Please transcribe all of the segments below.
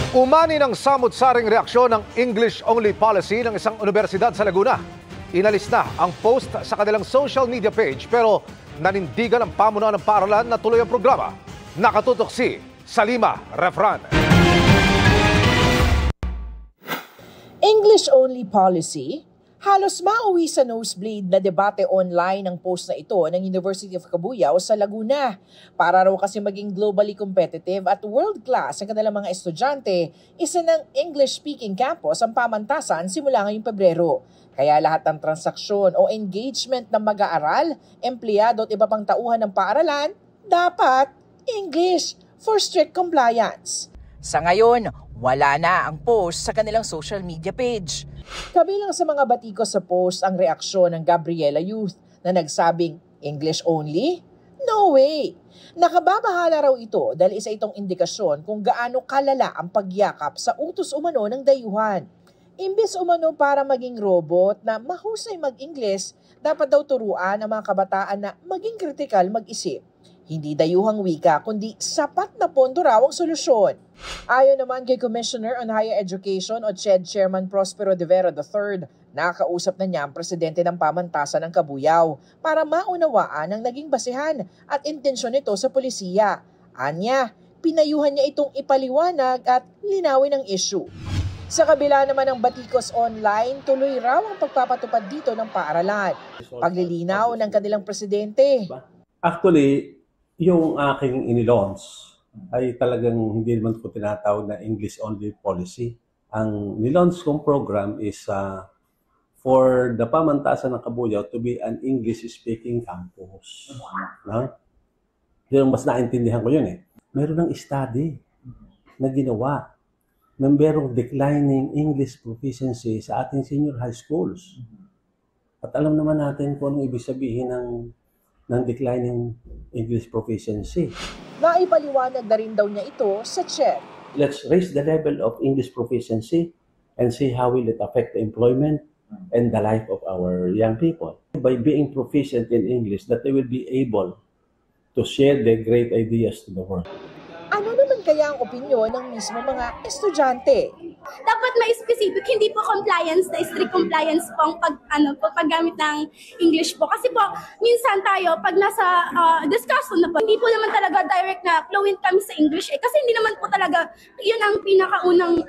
Umani ng samut-saring reaksyon ng English-only policy ng isang universidad sa Laguna. Inalis na ang post sa kanilang social media page pero nanindigan ang pamunuan ng paaralan na tuloy ang programa. Nakatutok si Salima Refran. English-only policy? Halos mauwi sa nosebleed na debate online ang post na ito ng University of Cabuyao sa Laguna. Para raw kasi maging globally competitive at world-class ang kanilang mga estudyante, isa ng English-speaking campus ang pamantasan simula ngayong Pebrero. Kaya lahat ng transaksyon o engagement ng mag-aaral, empleyado at iba pang tauhan ng paaralan, dapat English for strict compliance. Sa ngayon, wala na ang post sa kanilang social media page. Kabilang sa mga batikos sa post ang reaksyon ng Gabriela Youth na nagsabing, English only? No way! Nakababahala raw ito dahil isa itong indikasyon kung gaano kalala ang pagyakap sa utos umano ng dayuhan. Imbes umano para maging robot na mahusay mag-Ingles, dapat daw turuan ang mga kabataan na maging kritikal mag-isip. Hindi dayuhang wika, kundi sapat na pondo raw ang solusyon. Ayon naman kay Commissioner on Higher Education o CHED Chairman Prospero de Vera III, nakausap na niya ang presidente ng pamantasan ng Cabuyao para maunawaan ang naging basihan at intensyon nito sa pulisiya. Anya, pinayuhan niya itong ipaliwanag at linawin ang issue. Sa kabila naman ng batikos online, tuloy raw ang pagpapatupad dito ng paaralan. Paglilinaw ng kanilang presidente. Actually, yung aking inilaunch ay talagang hindi naman ko tinatawag na English-only policy. Ang nilaunch kong program is for the pamantasan ng Cabuyao to be an English-speaking campus. No? Yung mas naintindihan ko yun eh. Meron ng study na ginawa ng merong declining English proficiency sa ating senior high schools. At alam naman natin kung anong ibig sabihin ng declining English proficiency. Naipaliwanag na rin daw niya ito sa CHED. Let's raise the level of English proficiency and see how will it affect the employment and the life of our young people. By being proficient in English, that they will be able to share their great ideas to the world. Ano naman kaya ang opinyon ng mismo mga estudyante? Dapat may specific, hindi po compliance na strict compliance po ang paggamit ng English po. Kasi po, minsan tayo, pag nasa discussion na po, hindi po naman talaga direct na fluent kami sa English Kasi hindi naman po talaga, yun ang pinakaunang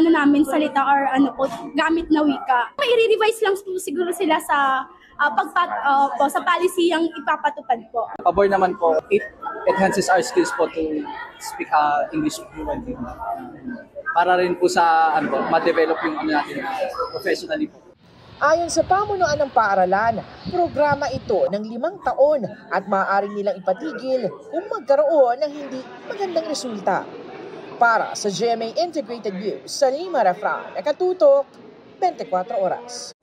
namin salita or gamit na wika. May i-revise lang po siguro sila sa sa policy ang ipapatupad po. Pabor naman po, it enhances our skills po to speak English fluently. Para rin po sa ma-develop yung natin professionally po. Ayon sa pamunuan ng paaralan, programa ito ng 5 taon at maaaring nilang ipatigil kung magkaroon ng hindi magandang resulta. Para sa GMA Integrated News, Salima Refran, Nakatutok, 24 Oras.